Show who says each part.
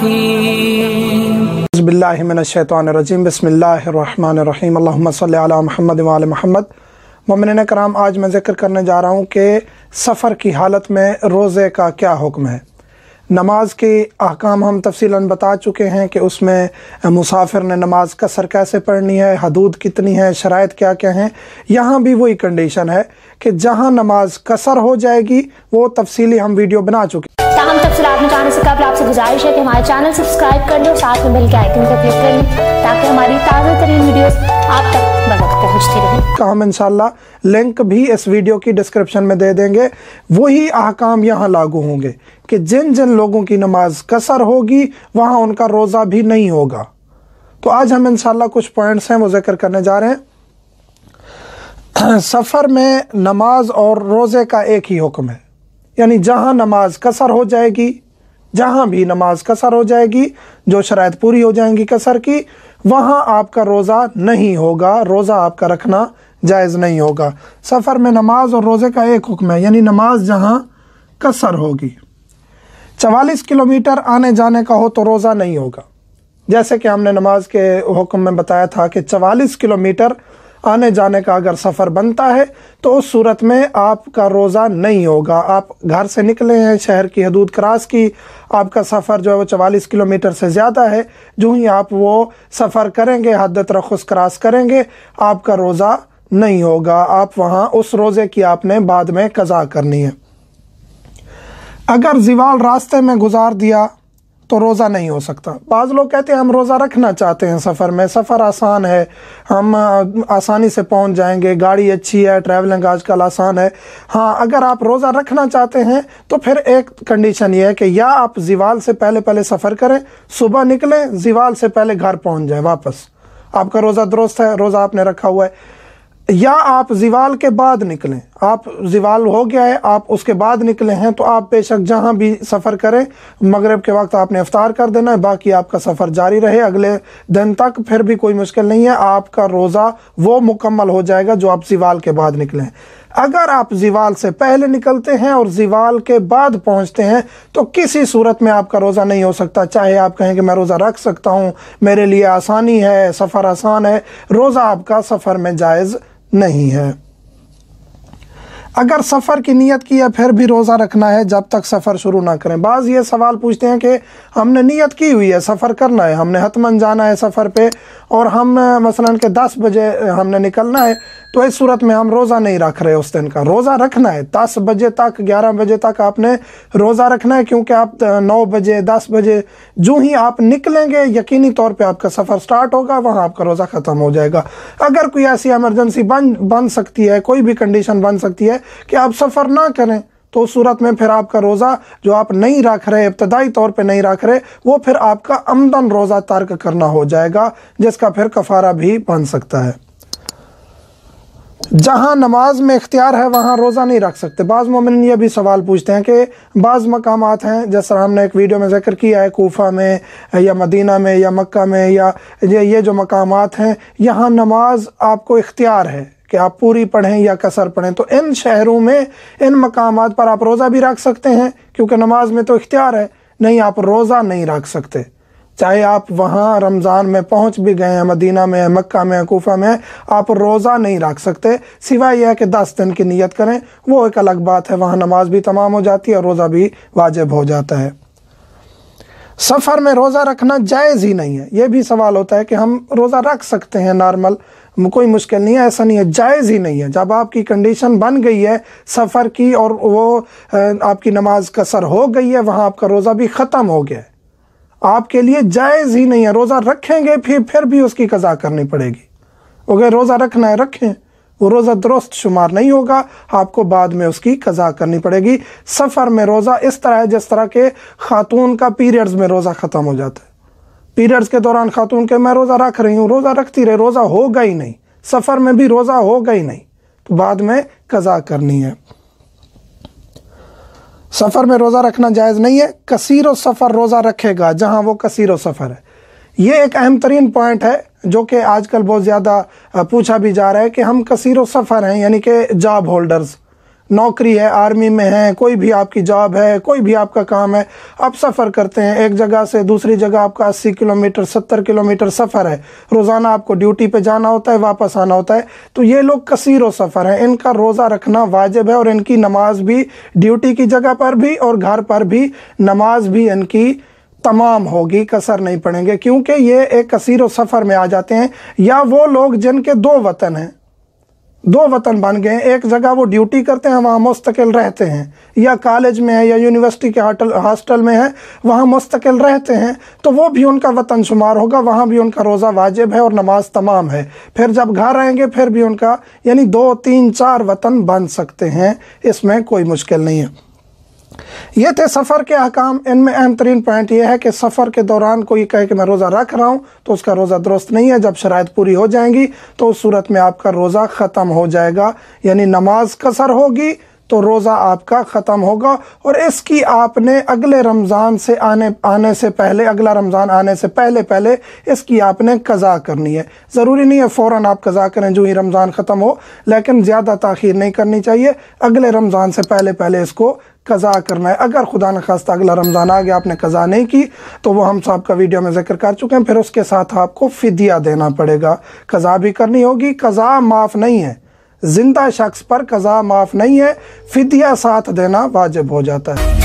Speaker 1: الرحيم
Speaker 2: बिस्मिल्लाहि मिनश्शैतानिर्रजीम बिस्मिल्लाहिर्रहमानिर्रहीम अल्लाहुम्मा सल्लि अला मुहम्मद व आले मुहम्मद। मोमिनीन कराम, आज मैं ज़िक्र करने जा रहा हूँ कि सफ़र की हालत में रोज़े का क्या हुक्म है। नमाज के अहकाम हम तफसीलन बता चुके हैं कि उसमें मुसाफिर ने नमाज कसर कैसे पढ़नी है, हदूद कितनी है, शराइत क्या क्या हैं। यहाँ भी वही कंडीशन है कि जहाँ नमाज कसर हो जाएगी वो तफसीली हम वीडियो बना चुके हैं।
Speaker 3: ताहम तफसीलात में जाने से कबल आपसे गुजारिश है कि हमारे चैनल सब्सक्राइब कर लें और साथ में बेल के आइकन को क्लिक कर लें ताकि हमारी ताज़ा तरीन वीडियोस आप तक बवक्त पहुँचती रहें।
Speaker 2: का हम इंशाल्लाह लिंक भी इस वीडियो की डिस्क्रिप्शन में दे देंगे। वही अहकाम यहाँ लागू होंगे कि जिन जिन लोगों की नमाज कसर होगी वहाँ उनका रोज़ा भी नहीं होगा। तो आज हम इंशाल्लाह कुछ पॉइंट्स हैं वो जिक्र करने जा रहे हैं। सफ़र में नमाज और रोज़े का एक ही हुक्म है, यानी जहाँ नमाज कसर हो जाएगी, जहाँ भी नमाज कसर हो जाएगी, जो शराइत पूरी हो जाएंगी कसर की, वहाँ आपका रोज़ा नहीं होगा, रोज़ा आपका रखना जायज़ नहीं होगा। सफ़र में नमाज और रोज़े का एक हुक्म है, यानी नमाज जहाँ कसर होगी। 44 किलोमीटर आने जाने का हो तो रोज़ा नहीं होगा। जैसे कि हमने नमाज के हुक्म में बताया था कि 44 किलोमीटर आने जाने का अगर सफ़र बनता है तो उस सूरत में आपका रोज़ा नहीं होगा। आप घर से निकले हैं, शहर की हदूद क्रॉस की, आपका सफ़र जो है वो 44 किलोमीटर से ज़्यादा है। जो ही आप वो सफ़र करेंगे, हद तरख़ुस क्रॉस करेंगे, आपका रोज़ा नहीं होगा। आप वहाँ उस रोज़े की आपने बाद में क़ज़ा करनी है। अगर ज़िवाल रास्ते में गुजार दिया तो रोज़ा नहीं हो सकता। बाज़ लोग कहते हैं हम रोज़ा रखना चाहते हैं सफ़र में, सफ़र आसान है, हम आसानी से पहुंच जाएंगे, गाड़ी अच्छी है, ट्रैवलिंग आजकल आसान है। हाँ, अगर आप रोज़ा रखना चाहते हैं तो फिर एक कंडीशन ये है कि या आप ज़िवाल से पहले सफ़र करें, सुबह निकलें, ज़िवाल से पहले घर पहुंच जाएं वापस, आपका रोज़ा दुरुस्त है, रोज़ा आपने रखा हुआ है। या आप ज़िवाल के बाद निकलें, आप ज़िवाल हो गया है, आप उसके बाद निकले हैं तो आप बेशक जहां भी सफ़र करें, मगरिब के वक्त आपने इफ्तार कर देना है, बाकी आपका सफ़र जारी रहे अगले दिन तक, फिर भी कोई मुश्किल नहीं है, आपका रोज़ा वो मुकम्मल हो जाएगा जो आप ज़िवाल के बाद निकले हैं। अगर आप ज़िवाल से पहले निकलते हैं और ज़िवाल के बाद पहुंचते हैं तो किसी सूरत में आपका रोज़ा नहीं हो सकता। चाहे आप कहें कि मैं रोज़ा रख सकता हूं, मेरे लिए आसानी है, सफ़र आसान है, रोज़ा आपका सफ़र में जायज़ नहीं है। अगर सफ़र की नियत की है फिर भी रोज़ा रखना है जब तक सफ़र शुरू ना करें। बाज़ ये सवाल पूछते हैं कि हमने नियत की हुई है, सफ़र करना है, हमने हतमन जाना है सफ़र पे और हम मसलन के 10 बजे हमने निकलना है, तो इस सूरत में हम रोज़ा नहीं रख रहे उस दिन का। रोज़ा रखना है 10 बजे तक, 11 बजे तक आपने रोज़ा रखना है, क्योंकि आप 9 बजे 10 बजे जो ही आप निकलेंगे यकीनी तौर पे आपका सफ़र स्टार्ट होगा, वहाँ आपका रोज़ा ख़त्म हो जाएगा। अगर कोई ऐसी एमरजेंसी बन सकती है, कोई भी कंडीशन बन सकती है कि आप सफ़र ना करें, तो उस सूरत में फिर आपका रोज़ा जो आप नहीं रख रहे, इब्तदाई तौर पे नहीं रख रहे, वो फिर आपका अमदन रोज़ा तर्क करना हो जाएगा, जिसका फिर कफ़ारा भी बन सकता है। जहाँ नमाज में इख्तियार है वहाँ रोज़ा नहीं रख सकते। बाज़ मोमिन ये भी सवाल पूछते हैं कि बाज़ मकामात हैं, जैसा हमने एक वीडियो में ज़िक्र किया है, कोफा में या मदीना में या मक्का में, या ये जो मकामात हैं यहाँ नमाज आपको इख्तियार है कि आप पूरी पढ़ें या कसर पढ़ें। तो इन शहरों में, इन मकामात पर आप रोज़ा भी रख सकते हैं, क्योंकि नमाज में तो इख्तियार है। नहीं, आप रोज़ा नहीं रख सकते, चाहे आप वहाँ रमज़ान में पहुँच भी गए हैं, मदीना में, मक्का में, कोफा में, आप रोज़ा नहीं रख सकते, सिवाय यह कि 10 दिन की नियत करें, वो एक अलग बात है, वहाँ नमाज भी तमाम हो जाती है और रोज़ा भी वाजिब हो जाता है। सफ़र में रोज़ा रखना जायज़ ही नहीं है। ये भी सवाल होता है कि हम रोज़ा रख सकते हैं नॉर्मल, कोई मुश्किल नहीं है, ऐसा नहीं है, जायज़ ही नहीं है। जब आपकी कंडीशन बन गई है सफ़र की और वो आपकी नमाज कसर हो गई है, वहाँ आपका रोज़ा भी ख़त्म हो गया है, आपके लिए जायज़ ही नहीं है। रोज़ा रखेंगे फिर भी उसकी क़ज़ा करनी पड़ेगी। अगर रोज़ा रखना है रखें, वो रोज़ा दुरुस्त शुमार नहीं होगा, आपको बाद में उसकी क़ज़ा करनी पड़ेगी। सफ़र में रोज़ा इस तरह है जिस तरह के ख़ातून का पीरियड्स में रोज़ा ख़त्म हो जाता है। पीरियड्स के दौरान ख़ातून के मैं रोज़ा रख रही हूँ, रोज़ा रखती रहे, रोज़ा होगा ही नहीं, सफ़र में भी रोज़ा होगा ही नहीं, तो बाद में क़ज़ा करनी है। सफ़र में रोज़ा रखना जायज़ नहीं है। कसीरो सफ़र रोज़ा रखेगा जहाँ वो कसीरो सफ़र है। ये एक अहम तरीन पॉइंट है जो कि आजकल बहुत ज़्यादा पूछा भी जा रहा है कि हम कसीरो सफ़र हैं, यानी कि जॉब होल्डर्स, नौकरी है, आर्मी में है, कोई भी आपकी जॉब है, कोई भी आपका काम है, आप सफ़र करते हैं एक जगह से दूसरी जगह, आपका 80 किलोमीटर 70 किलोमीटर सफ़र है, रोज़ाना आपको ड्यूटी पे जाना होता है, वापस आना होता है, तो ये लोग कसीरो सफ़र हैं, इनका रोज़ा रखना वाजिब है और इनकी नमाज भी ड्यूटी की जगह पर भी और घर पर भी नमाज भी इनकी तमाम होगी, कसर नहीं पड़ेंगे, क्योंकि ये एक कसीरो सफ़र में आ जाते हैं। या वो लोग जिनके दो वतन हैं, दो वतन बन गए, एक जगह वो ड्यूटी करते हैं, वहाँ मुस्तकिल रहते हैं, या कॉलेज में है या यूनिवर्सिटी के हॉस्टल में है, वहाँ मुस्तकिल रहते हैं, तो वो भी उनका वतन शुमार होगा, वहाँ भी उनका रोज़ा वाजिब है और नमाज तमाम है। फिर जब घर आएंगे फिर भी उनका यानी 2 3 4 वतन बन सकते हैं, इसमें कोई मुश्किल नहीं है। ये थे सफ़र के अहकाम। इनमें अहम तरीन पॉइंट ये है कि सफ़र के दौरान कोई कहे कि मैं रोज़ा रख रहा हूँ तो उसका रोज़ा दुरुस्त नहीं है। जब शराइत पूरी हो जाएंगी तो उस सूरत में आपका रोज़ा ख़त्म हो जाएगा, यानी नमाज कसर होगी तो रोज़ा आपका ख़त्म होगा। और इसकी आपने अगले रमज़ान से आने से पहले, अगला रमज़ान आने से पहले इसकी आपने कज़ा करनी है। ज़रूरी नहीं है फ़ौरन आप कज़ा करें जो ही रमज़ान ख़त्म हो, लेकिन ज़्यादा ताख़ीर नहीं करनी चाहिए, अगले रमज़ान से पहले इसको कज़ा करना है। अगर खुदा न खास्ता अगला रमज़ान आ गया आपने कज़ा नहीं की तो वो हम साहब का वीडियो में ज़िक्र कर चुके हैं, फिर उसके साथ आपको फ़िदिया देना पड़ेगा, कज़ा भी करनी होगी। कज़ा माफ़ नहीं है, जिंदा शख्स पर कज़ा माफ़ नहीं है, फ़िदिया साथ देना वाजिब हो जाता है।